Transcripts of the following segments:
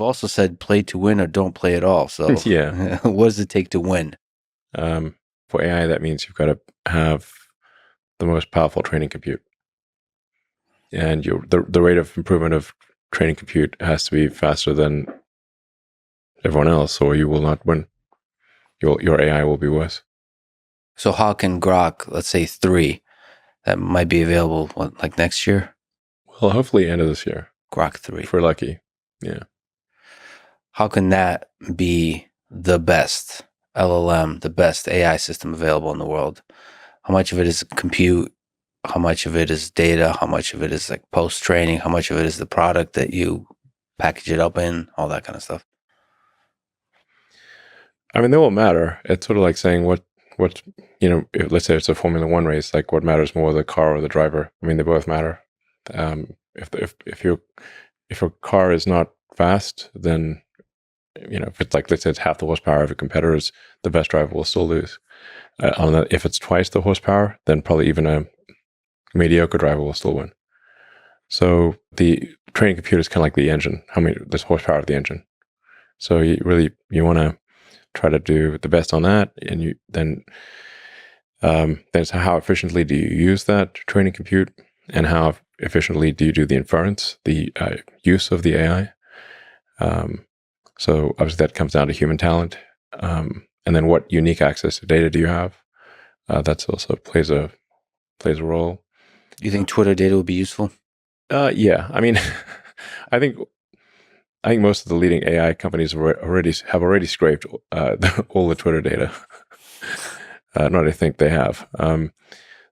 You've also said play to win or don't play at all. So Yeah. what does it take to win? For AI, that means you've got to have the most powerful training compute. And the rate of improvement of training compute has to be faster than everyone else, or you will not win. Your AI will be worse. So how can Grok, let's say 3, that might be available, like next year? Well, hopefully end of this year. Grok 3. If we're lucky. Yeah. How can that be the best LLM, the best AI system available in the world? How much of it is compute? How much of it is data? How much of it is like post-training? How much of it is the product that you package it up in? All that kind of stuff. I mean, they won't matter. It's sort of like saying what let's say it's a Formula One race, like what matters more, the car or the driver? I mean, they both matter. If your car is not fast, then if it's like, let's say it's half the horsepower of your competitors, the best driver will still lose. If it's twice the horsepower, then probably even a mediocre driver will still win. So the training computer is kind of like the engine. This horsepower of the engine. So you want to try to do the best on that, and then how efficiently do you use that training compute, and how efficiently do you do the inference, the use of the AI. So obviously that comes down to human talent, and then what unique access to data do you have? That's also plays a role. Do you think Twitter data would be useful? Yeah, I mean, I think most of the leading AI companies have already scraped all the Twitter data. Not I think they have.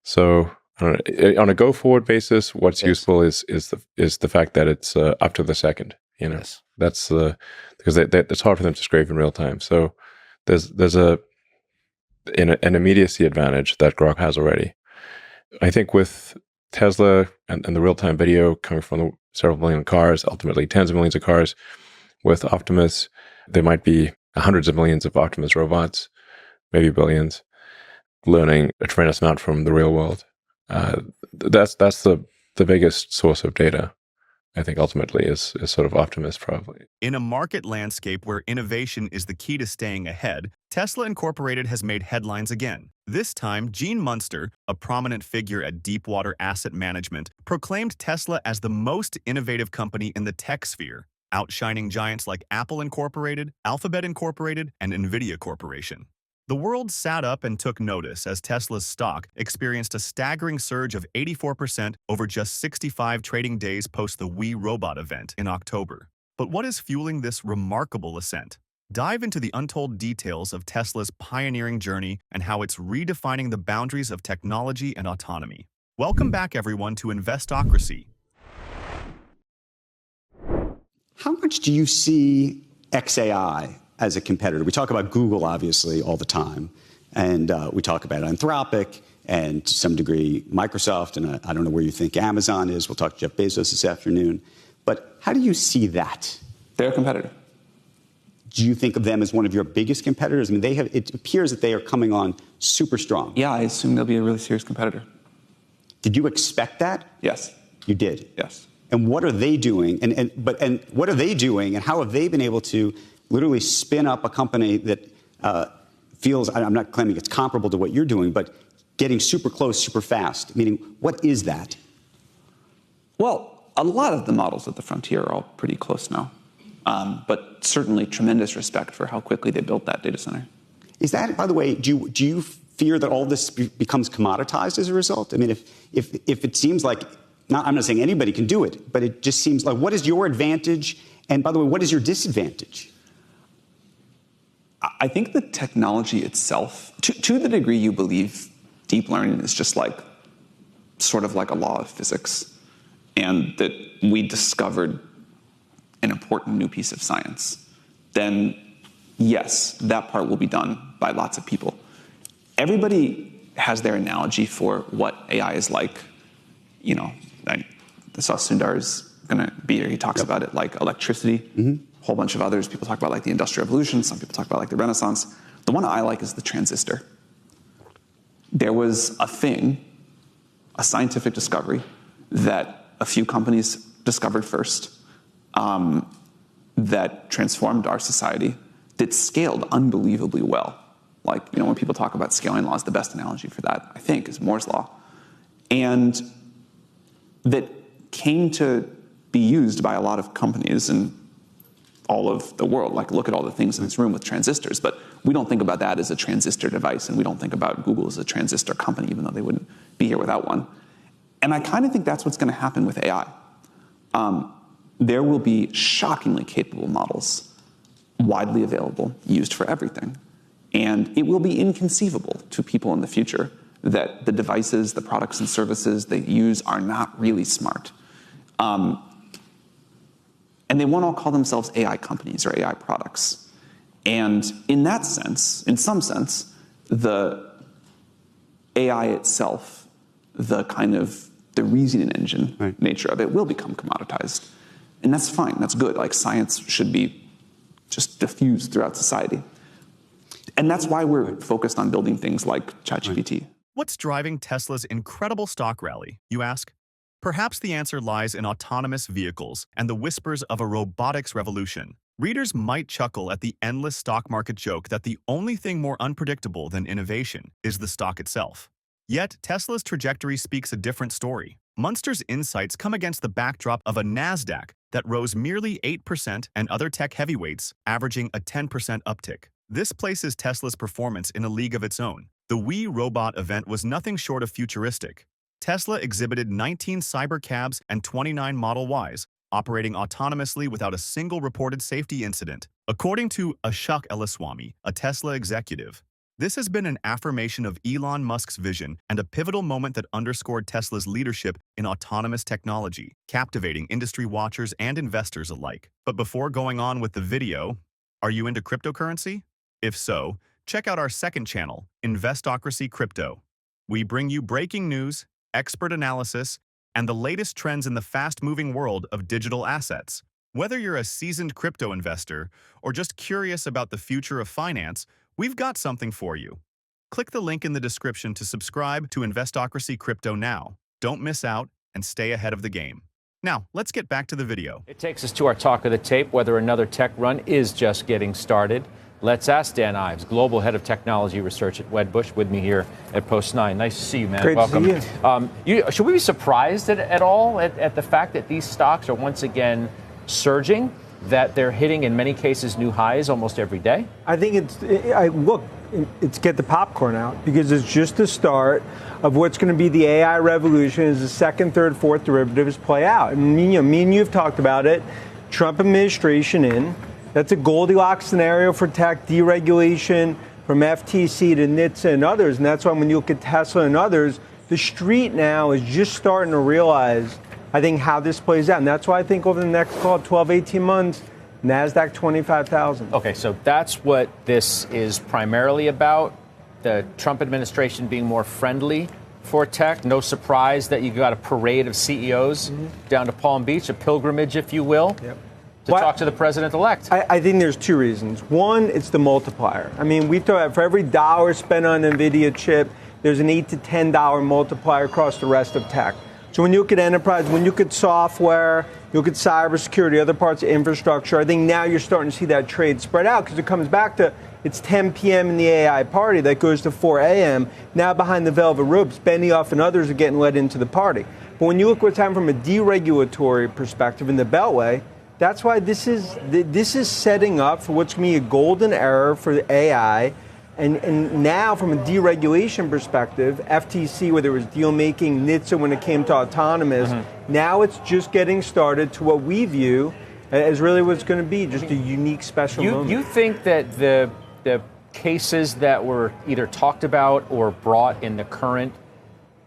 So I don't know, on a go forward basis, what's useful is the fact that it's up to the second. Yes. That's because it's hard for them to scrape in real time. So there's an immediacy advantage that Grok has already. I think with Tesla and the real-time video coming from the several million cars, ultimately tens of millions of cars, with Optimus, there might be hundreds of millions of Optimus robots, maybe billions, learning a tremendous amount from the real world. That's the biggest source of data, I think, ultimately, is sort of Optimus, probably. In a market landscape where innovation is the key to staying ahead, Tesla Incorporated has made headlines again. This time, Gene Munster, a prominent figure at Deepwater Asset Management, proclaimed Tesla as the most innovative company in the tech sphere, outshining giants like Apple Incorporated, Alphabet Incorporated, and Nvidia Corporation. The world sat up and took notice as Tesla's stock experienced a staggering surge of 84% over just 65 trading days post the We Robot event in October. But what is fueling this remarkable ascent? Dive into the untold details of Tesla's pioneering journey and how it's redefining the boundaries of technology and autonomy. Welcome back, everyone, to Investocracy. How much do you see XAI as a competitor? We talk about Google, obviously, all the time. And we talk about Anthropic and, to some degree, Microsoft. And I don't know where you think Amazon is. We'll talk to Jeff Bezos this afternoon. But how do you see that? They're a competitor. Do you think of them as one of your biggest competitors? I mean, it appears that they are coming on super strong. Yeah, I assume they'll be a really serious competitor. Did you expect that? Yes. You did? Yes. And what are they doing? And what are they doing? And how have they been able to literally spin up a company that feels, I'm not claiming it's comparable to what you're doing, but getting super close, super fast? Meaning, what is that? Well, a lot of the models at the frontier are all pretty close now. But certainly tremendous respect for how quickly they built that data center. Is that, by the way, do you fear that all this becomes commoditized as a result? I mean, if it seems like, I'm not saying anybody can do it, but it just seems like, what is your advantage? And by the way, what is your disadvantage? I think the technology itself, to the degree you believe deep learning is just like, sort of like a law of physics, and that we discovered an important new piece of science, then yes, that part will be done by lots of people. Everybody has their analogy for what AI is like. I saw Sundar's going to be here. He talks about it like electricity. A whole bunch of others. People talk about like the Industrial Revolution. Some people talk about like the Renaissance. The one I like is the transistor. There was a scientific discovery that a few companies discovered first, that transformed our society, that scaled unbelievably well. Like, you know, when people talk about scaling laws, the best analogy for that, I think, is Moore's Law. And that came to be used by a lot of companies in all of the world. Like, look at all the things in this room with transistors, but we don't think about that as a transistor device, and we don't think about Google as a transistor company, even though they wouldn't be here without one. And I kind of think that's what's going to happen with AI. There will be shockingly capable models widely available, used for everything. And it will be inconceivable to people in the future that the devices, the products and services they use are not really smart. And they won't all call themselves AI companies or AI products. And in that sense, in some sense, the AI itself, the kind of the reasoning engine nature of it will become commoditized. And that's fine, that's good. Like, science should be just diffused throughout society. And that's why we're focused on building things like ChatGPT. What's driving Tesla's incredible stock rally, you ask? Perhaps the answer lies in autonomous vehicles and the whispers of a robotics revolution. Readers might chuckle at the endless stock market joke that the only thing more unpredictable than innovation is the stock itself. Yet, Tesla's trajectory speaks a different story. Munster's insights come against the backdrop of a Nasdaq that rose merely 8% and other tech heavyweights averaging a 10% uptick. This places Tesla's performance in a league of its own. The We Robot event was nothing short of futuristic. Tesla exhibited 19 cybercabs and 29 Model Ys, operating autonomously without a single reported safety incident, according to Ashok Elaswamy, a Tesla executive. This has been an affirmation of Elon Musk's vision and a pivotal moment that underscored Tesla's leadership in autonomous technology, captivating industry watchers and investors alike. But before going on with the video, are you into cryptocurrency? If so, check out our second channel, Investocracy Crypto. We bring you breaking news, expert analysis, and the latest trends in the fast-moving world of digital assets. Whether you're a seasoned crypto investor or just curious about the future of finance, we've got something for you. Click the link in the description to subscribe to Investocracy Crypto now. Don't miss out and stay ahead of the game. Now, let's get back to the video. It takes us to our talk of the tape, whether another tech run is just getting started. Let's ask Dan Ives, Global Head of Technology Research at Wedbush, with me here at Post 9. Nice to see you, man. Great Welcome. to see you. Should we be surprised at all at the fact that these stocks are once again surging, that they're hitting, in many cases, new highs almost every day? I think it's get the popcorn out, because it's just the start of what's going to be the AI revolution as the second, third, fourth derivatives play out. And me and you have talked about it. Trump administration in. That's a Goldilocks scenario for tech, deregulation from FTC to NHTSA and others. And that's why when you look at Tesla and others, the street now is just starting to realize, I think, how this plays out. And that's why I think over the next 12, 18 months, NASDAQ 25,000. Okay, so that's what this is primarily about, the Trump administration being more friendly for tech. No surprise that you got a parade of CEOs down to Palm Beach, a pilgrimage, if you will. Yep. To talk to the president-elect. I think there's two reasons. One, it's the multiplier. I mean, we thought for every dollar spent on Nvidia chip, there's an $8 to $10 multiplier across the rest of tech. So when you look at enterprise, when you look at software, you look at cybersecurity, other parts of infrastructure, I think now you're starting to see that trade spread out, because it comes back to it's 10 p.m. in the AI party that goes to 4 a.m. Now behind the velvet ropes, Benioff and others are getting led into the party. But when you look what's happening from a deregulatory perspective in the Beltway, that's why this is setting up for what's going to be a golden era for AI. And now, from a deregulation perspective, FTC, whether it was deal making, NHTSA when it came to autonomous, now it's just getting started to what we view as really what's going to be just a unique, special moment. You think that the cases that were either talked about or brought in the current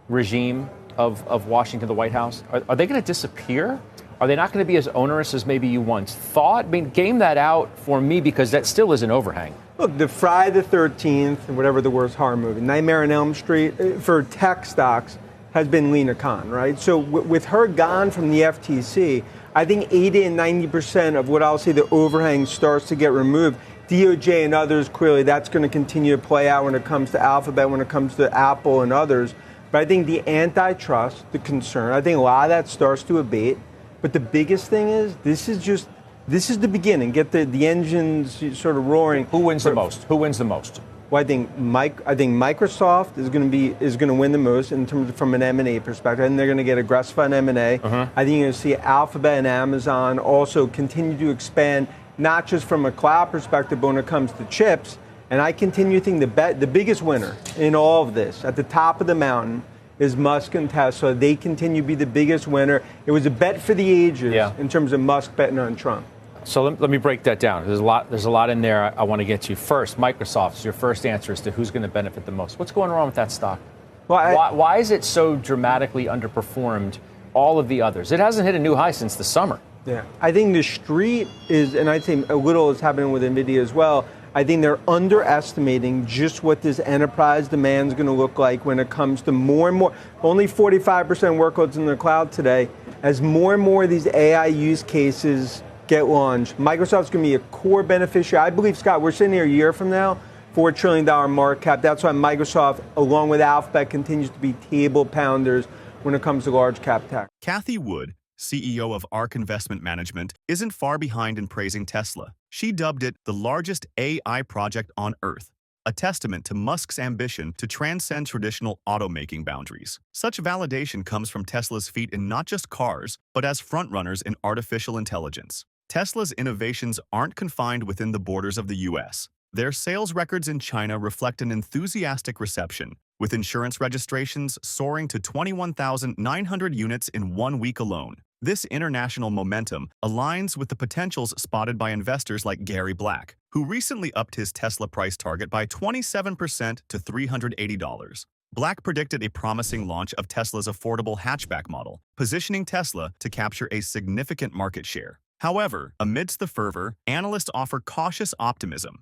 regime of Washington, the White House, are they going to disappear? Are they not going to be as onerous as maybe you once thought? I mean, game that out for me, because that still is an overhang. Look, the Friday the 13th, whatever the worst horror movie, Nightmare on Elm Street, for tech stocks, has been Lena Khan, right? So with her gone from the FTC, I think 80 and 90% of what I'll say the overhang starts to get removed. DOJ and others, clearly, that's going to continue to play out when it comes to Alphabet, when it comes to Apple and others. But I think the antitrust, the concern, I think a lot of that starts to abate. But the biggest thing is, this is just This is the beginning. Get the engines sort of roaring. Who wins the most? Who wins the most? Well, I think Microsoft is going to win the most in terms of from an M&A perspective, and they're going to get aggressive on M&A. I think you're going to see Alphabet and Amazon also continue to expand, not just from a cloud perspective, but when it comes to chips. And I continue to think the biggest winner in all of this, at the top of the mountain, is Musk and Tesla. They continue to be the biggest winner. It was a bet for the ages in terms of Musk betting on Trump. So let me break that down. There's a lot in there I want to get to. First, Microsoft, your first answer as to who's going to benefit the most. What's going wrong with that stock? Well, why is it so dramatically underperformed all of the others? It hasn't hit a new high since the summer. Yeah, I think the street is, and I'd say a little is happening with Nvidia as well. I think they're underestimating just what this enterprise demand is going to look like when it comes to more and more. Only 45% workloads in the cloud today. As more and more of these AI use cases get launched, Microsoft's going to be a core beneficiary. I believe, Scott, we're sitting here a year from now, $4 trillion market cap. That's why Microsoft, along with Alphabet, continues to be table pounders when it comes to large cap tech. Cathie Wood, CEO of ARK Investment Management, isn't far behind in praising Tesla. She dubbed it the largest AI project on Earth, a testament to Musk's ambition to transcend traditional automaking boundaries. Such validation comes from Tesla's feat in not just cars, but as frontrunners in artificial intelligence. Tesla's innovations aren't confined within the borders of the U.S. Their sales records in China reflect an enthusiastic reception, with insurance registrations soaring to 21,900 units in 1 week alone. This international momentum aligns with the potentials spotted by investors like Gary Black, who recently upped his Tesla price target by 27% to $380. Black predicted a promising launch of Tesla's affordable hatchback model, positioning Tesla to capture a significant market share. However, amidst the fervor, analysts offer cautious optimism.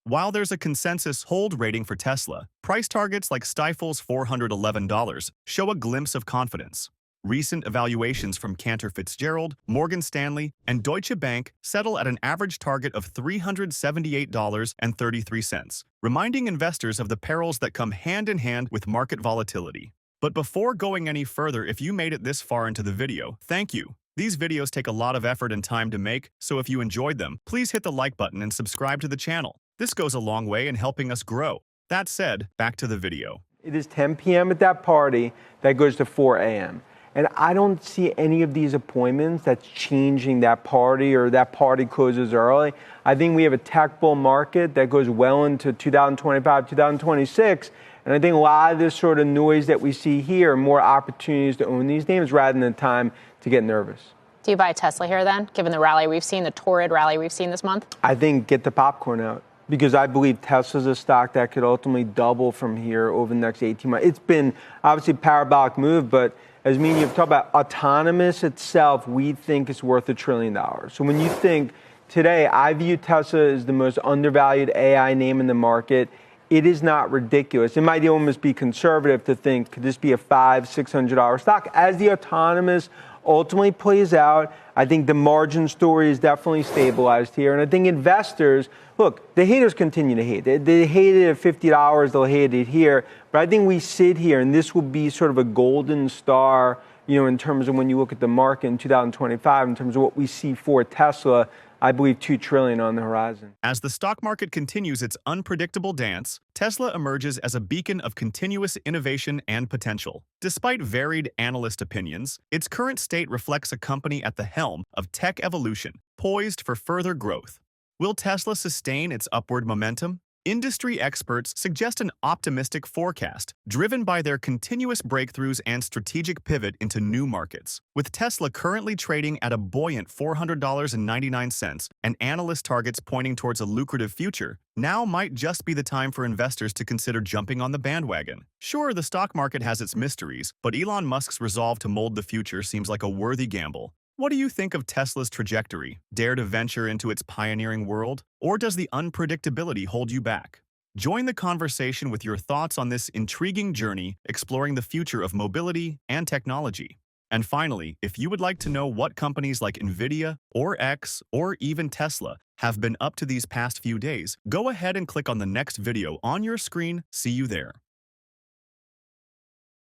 While there's a consensus hold rating for Tesla, price targets like Stifel's $411 show a glimpse of confidence. Recent evaluations from Cantor Fitzgerald, Morgan Stanley, and Deutsche Bank settle at an average target of $378.33, reminding investors of the perils that come hand in hand with market volatility. But before going any further, if you made it this far into the video, thank you. These videos take a lot of effort and time to make, so if you enjoyed them, please hit the like button and subscribe to the channel. This goes a long way in helping us grow. That said, back to the video. It is 10 p.m. at that party that goes to 4 a.m. And I don't see any of these appointments that's changing that party or that party closes early. I think we have a tech bull market that goes well into 2025, 2026. And I think a lot of this sort of noise that we see here are more opportunities to own these names rather than time to get nervous. Do you buy Tesla here then, given the rally we've seen, the torrid rally we've seen this month? I think get the popcorn out, because I believe Tesla's a stock that could ultimately double from here over the next 18 months. It's been obviously a parabolic move, but as me and you have talked about, autonomous itself, we think is worth $1 trillion. So when you think today, I view Tesla as the most undervalued AI name in the market. It is not ridiculous. It might almost be conservative to think, could this be a $500, $600 stock? As the autonomous ultimately plays out, I think the margin story is definitely stabilized here. And I think investors, look, the haters continue to hate. They hate it at $50, they'll hate it here. But I think we sit here, and this will be sort of a golden star, in terms of when you look at the market in 2025, in terms of what we see for Tesla. I believe $2 trillion on the horizon. As the stock market continues its unpredictable dance, Tesla emerges as a beacon of continuous innovation and potential. Despite varied analyst opinions, its current state reflects a company at the helm of tech evolution, poised for further growth. Will Tesla sustain its upward momentum? Industry experts suggest an optimistic forecast, driven by their continuous breakthroughs and strategic pivot into new markets. With Tesla currently trading at a buoyant $400.99 and analyst targets pointing towards a lucrative future, now might just be the time for investors to consider jumping on the bandwagon. Sure, the stock market has its mysteries, but Elon Musk's resolve to mold the future seems like a worthy gamble. What do you think of Tesla's trajectory? Dare to venture into its pioneering world? Or does the unpredictability hold you back? Join the conversation with your thoughts on this intriguing journey exploring the future of mobility and technology. And finally, if you would like to know what companies like Nvidia, or X, or even Tesla have been up to these past few days, go ahead and click on the next video on your screen. See you there.